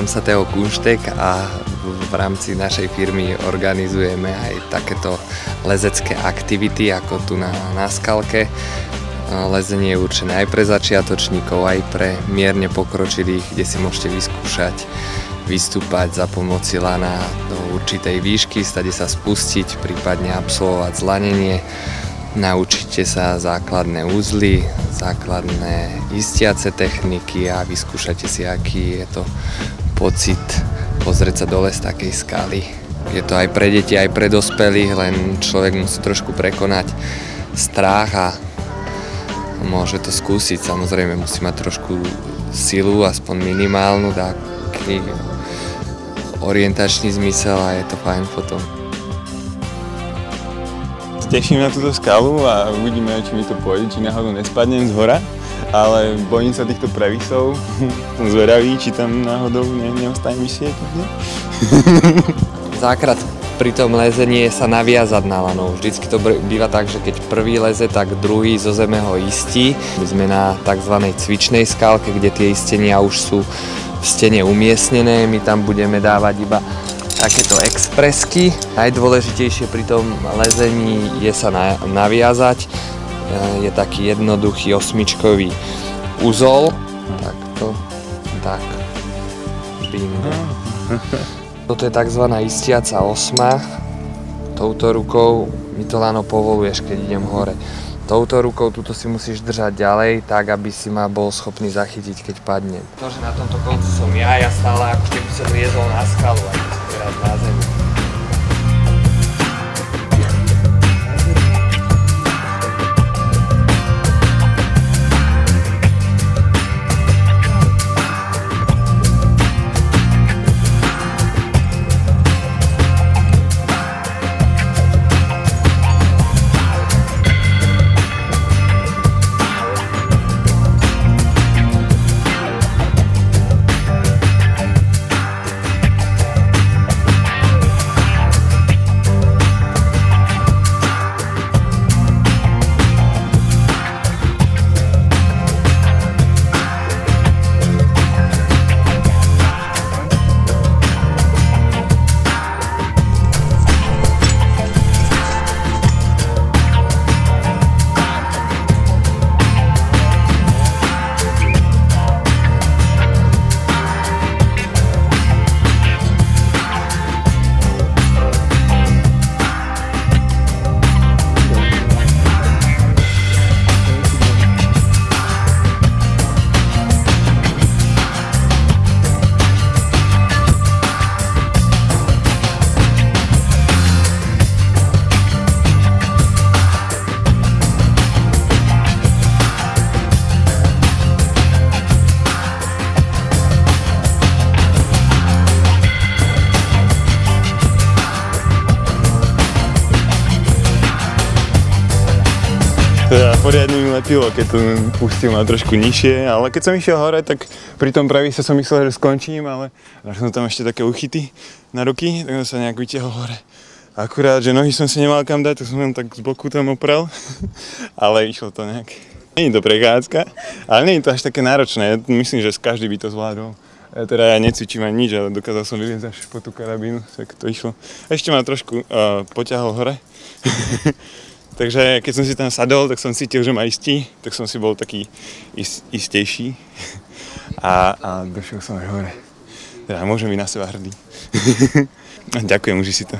Volám sa Teo Kunštek a v rámci našej firmy organizujeme aj takéto lezecké aktivity ako tu na skalke. Lezenie je určené aj pre začiatočníkov, aj pre mierne pokročilých, kde si môžete vyskúšať vystúpať za pomoci lana do určitej výšky, stade sa spustiť, prípadne absolvovať zlanenie. Naučíte sa základné uzly, základné istiace techniky a vyskúšate si, aký je to pocit pozrieť sa dole z takej skaly. Je to aj pre deti, aj pre dospelých, len človek musí trošku prekonať strach a môže to skúsiť. Samozrejme musí mať trošku silu, aspoň minimálnu, taký orientačný zmysel a je to fajn potom. Teším na túto skalu a uvidíme, či mi to pôjde, či náhodou nespadnem z hora, ale bojím sa týchto previsov. Som zvedavý, či tam náhodou neostanem vysieť. Základ pri tom lezení je sa naviazať na lano. Vždycky to býva tak, že keď prvý leze, tak druhý zo zeme ho istí. My sme na tzv. Cvičnej skalke, kde tie istenia už sú v stene umiestnené. My tam budeme dávať iba takéto expresky. Najdôležitejšie pri tom lezení je sa naviazať. Je taký jednoduchý osmičkový uzol. Takto, tak. Bingo. Toto je tzv. Istiaca osma. Touto rukou mi to lano povoluješ, keď idem hore. Touto rukou tuto si musíš držať ďalej, tak aby si ma bol schopný zachytiť, keď padnem. To, že na tomto konci som ja stále ako keby som liezol na skalu, ako som teraz na zemi. Teda poriadne mi lepilo, keď to pustil ma trošku nižšie, ale keď som išiel hore, tak pri tom pravise som myslel, že skončím, ale som tam ešte také uchyty na ruky, tak som sa nejak vytiahol hore. Akurát, že nohy som si nemal kam dať, tak som tam tak z boku tam oprel, ale išlo to nejak. Nie je to prechádzka, ale nie je to až také náročné, myslím, že každý by to zvládol. Ja necvičím ani nič, ale dokázal som vyliezť až po tú karabínu, tak to išlo. Ešte ma trošku poťahol hore. Takže keď som si tam sadol, tak som cítil, že ma istí, tak som si bol taký istejší a došiel som aj hore. Teda môžem byť na seba hrdý. Ďakujem, uži si to.